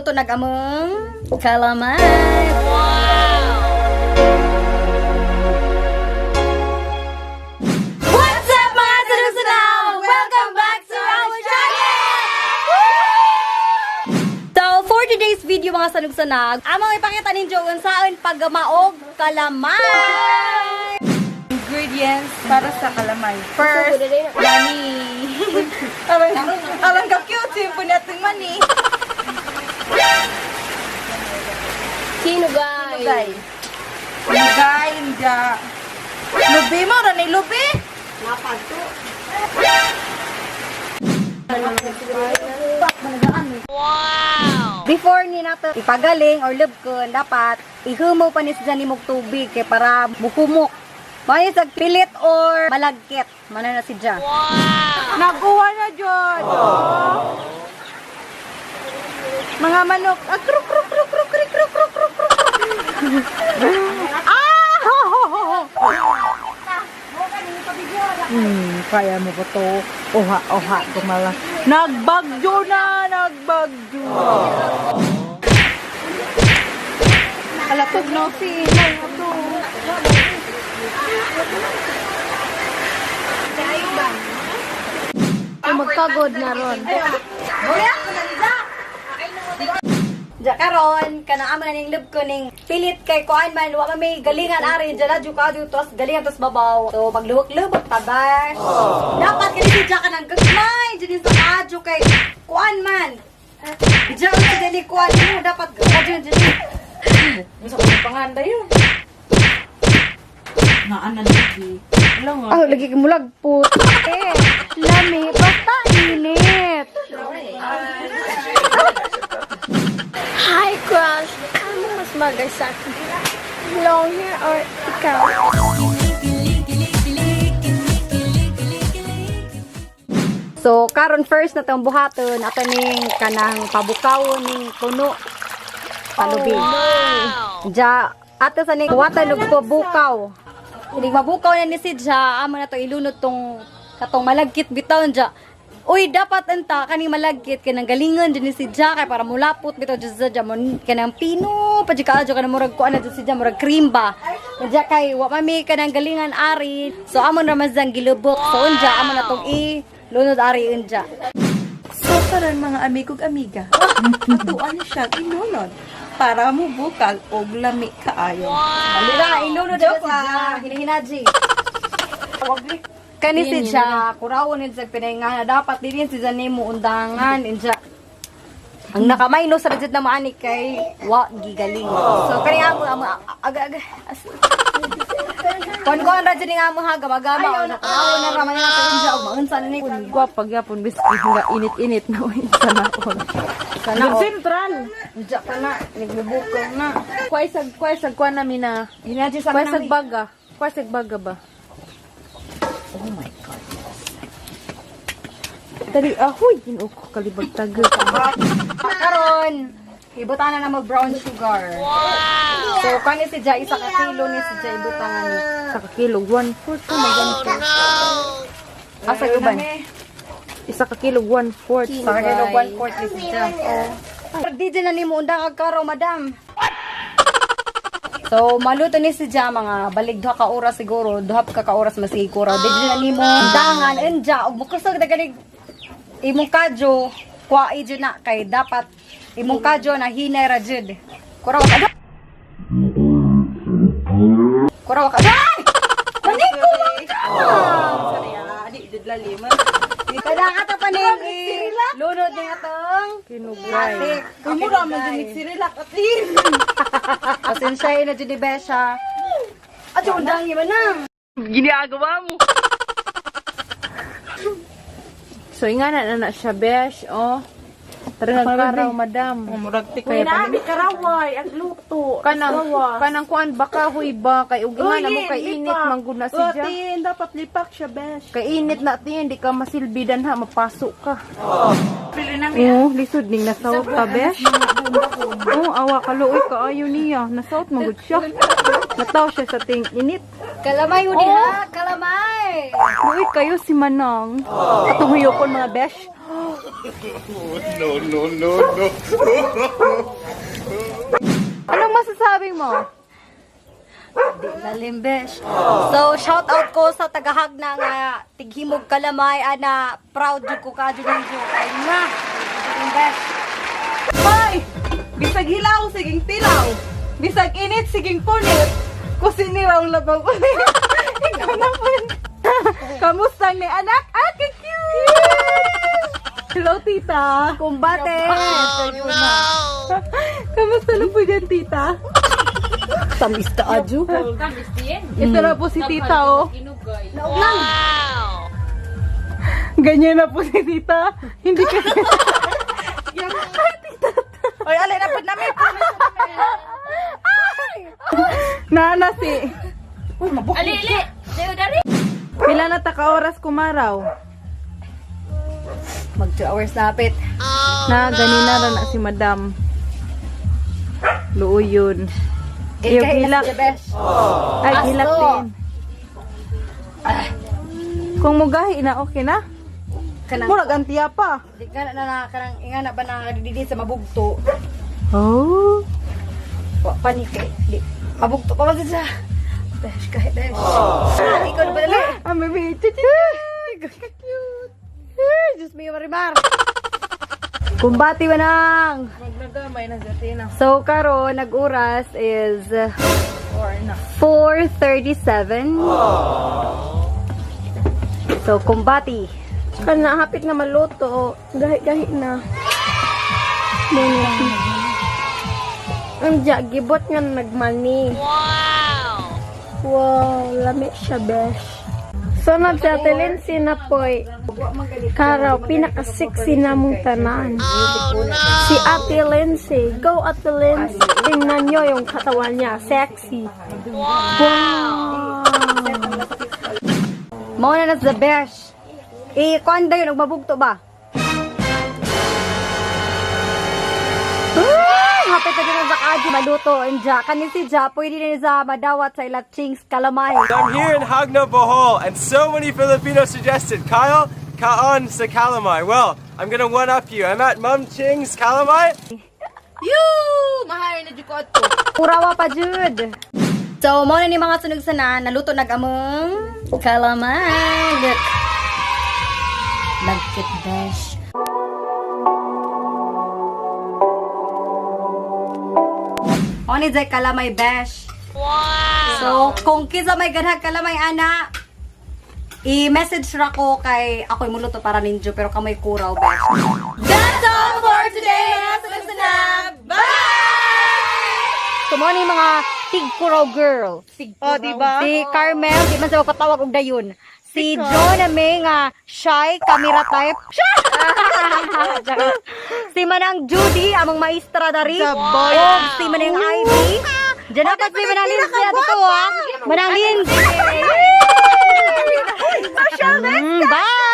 magluto nag-among calamay. Wow! What's up mga salusunaw? Welcome back to our channel! So, for today's video mga sanugsanag, amang ipakita ninyo kung saan pagmaog calamay. Ingredients para sa calamay. First, money. Alam ka cute, simple natin money. Sinugay. Lugay. Lugay, hindi. Lubi mo, rani lubi. Napagto. Wow! Before ni nato ipagaling or lubkon, dapat ihumo pa ni sa mog tubig kay para bukumok. May sa pilit or malagkit. Mana na si Dja. Wow! Naguha na dyan. Mga manok. Kruk, kruk, kruk, kruk, kruk, kruk, kruk, kruk, kruk. Kaya mo ba to? Oha, oha, gumala. Nagbagyo na, nagbagyo. Alatog na si Inay. Magkagod na ron. Dya karon kana amo na ning lubkon ning pilit kay kuan man wa man may galingan ari dya na juka tos galingan tos babaw. So magluhok-luhok tabas. Dapat kini si Dya kanang gagmay dyan sa adyo kay kuan man. Dya ka dili kuan mo dapat adyo dyan. Gusto ko panganda yun. Naan na lagi. Ah, lagi kumulag po. Lami, basta init. Hi, crush. Ano mas bagay sa akin? Long hair or ikaw? So, karon first na tong buhaton ato ning kanang pabukawon ning puno palubi. Ja ato sa ning watan ug pabukaw. Hindi mabukaw na ni si Dja, amo na to ilunod tong katong malagkit bitaw Dja. Uy, dapat enta kaning malagkit kanang galingon din ni si Dja kay para mulapot bitaw Dja Dja mon kanang pino pa ka adyo kanang murag kuan na si Dja murag cream ba. Dja kay wa mami kanang galingan ari. So amo na mazang gilubok. So unja amo na tong lunod ari unja. So, karon mga amigog amiga, tutuan siya inunod para mo bukal og lami kaayo. Alira, ilunod na si Dja. Hinahinaji. Kani si Dja, kurawon din sa pinayngana. Dapat din si Dja nimo undangan. Inja. Ang nakamay no sa reject na maani kay wa gigaling. So kani amo aga-aga. Kon ra jud nga amo haga magama na kurawon na raman na sa Dja og maunsa na ni kun. Gwapa gyapon bis nga init-init na sa nakon. Sana o. Central. Dja ka na, nagbubukaw na. Kwaisag kwa namin na. Hinaji sa Kwaisag kanami. baga. Kwaisag baga ba? Oh my God. Dali, ahoy! Ginuok ko kalibag tago. Karon, ibutan na mo brown sugar. Wow! So, kani si Dja, isa ka kilo ni si Dja ibutangan ni. Sa kakilog, 1/4 ko maganto. Asa uban? Isa kakilog, 1/4. Sa ka kilo 1/4 ni si Dja. Oh. Di dyan na ni mo undang kagkaro, madam. So, maluto ni si Dja, mga balig duha ka oras siguro, duha ka oras masiguro. Di dyan na ni mo undangan, Dja, ug mukusog na ganig imong kadyo, kwai dyan na, kay dapat imong kadyo na hinay ra dyan. Kuraw ka dyan! Kuraw ka dyan! Manig ko Sorry, adi, didlaliman. kada ka ta paning lunod ni atong Kinugay. plastic. Kamu raman din sirilak atin. Pasensya na dyan ni Besha. At yung undang iba na. Ginagawa mo. So, ingana na siya, besh. Oh. Tara nagkaraw, madam. Muragtik Kaya pa karaway at luto. kanang kuan baka huy ba kay ug nga na mo kay init mangguna si Dja. Tin, dapat lipak siya, besh. Kay init na tin, di ka masilbidan ha, mapasok ka. Pili na Oo, lisod ning nasaot ka, besh. Oo, awa ka luoy ka ayo niya. Nasaot magud siya. Nataw siya sa ting init. Kalamay mo diha, kalamay. Luoy kayo si Manang. Atong huyokon mga besh. Anong masasabi mo? Lalim, besh. So, shout out ko sa tagahag na nga tighimog kalamay ana proud jud ko ka jud ninyo. Ay nga. Lalim, besh. Hoy! Bisag hilaw, siging tilaw. Bisag init, siging punit. Kusiniraw labang ulit. Ikaw naman. Kamusta ni anak? Ah, cute! Hello, tita. Kumbate. Kamusta na po dyan, tita? Tamis ta aju. Ito na po si tita, oh. Ganyan na po si tita. Hindi kasi... Oy, alay na po namin. Nana si... Alili! Deo dari! Pila na taka-oras kumaraw? Mag 2 hours napit. Na, ganina ra na si madam. Luoy yun. Yung hilak. besh. Ay, hilak Aso. din. Kung mugahi na, okay na? Kanang Murag antiya pa. di ka na kanang ingana ba na didi sa mabugto. Oh. Wa panik eh. Di mabugto pa man sa. Besh kahit besh. Ikaw na ba dali? Ah, baby. Cute. Just me marimar. Kumbati manang. Magnagamay na sa tina. So karon nag-oras is Or na. 4:37. So kumbati. Kana hapit na maluto. Gahi-gahi na. Muna. Ang gibot nga nagmani. Wow, lami siya, besh. Sunod sa Lindsay na po'y Karaw, pinaka-sexy na mong tanan. Si Ate Lindsay. Go, Ate Lindsay. Tingnan nyo yung katawan niya. Sexy. Wow! Mao na sa besh. Kuan dayon nagmabugto ba? Hapit na din sa kaji maluto and ja kanin si ja pwede din sa madawat sa ila chings kalamay. I'm here in Hagna, Bohol, and so many Filipinos suggested, Kyle, kaon sa calamai. Well, I'm gonna one-up you. I'm at Mum Ching's calamai. Yoo! Mahay na jukot ko. Purawa pa jud. So mo na ni mga sunog sana naluto nagamong kalamay. Look. Lagkit besh. Oni jay kalamay besh. Wow. So kung kisa may ganhag kalamay ana, i-message ra ko kay ako'y muluto para ninyo pero kamay kuraw besh. That's all for today mga sunog-sunag. Bye! So mo ni mga tig-kuraw girl. Oh, diba? Si Carmel, di man sa magpatawag og dayon. Si John na may nga shy, camera type. Si Manang Judy, among maestra dari. Sabay. O si Manang Ivy. Diyan dapat si Manang Lindsay na dito ha. Manang Lindsay. Bye!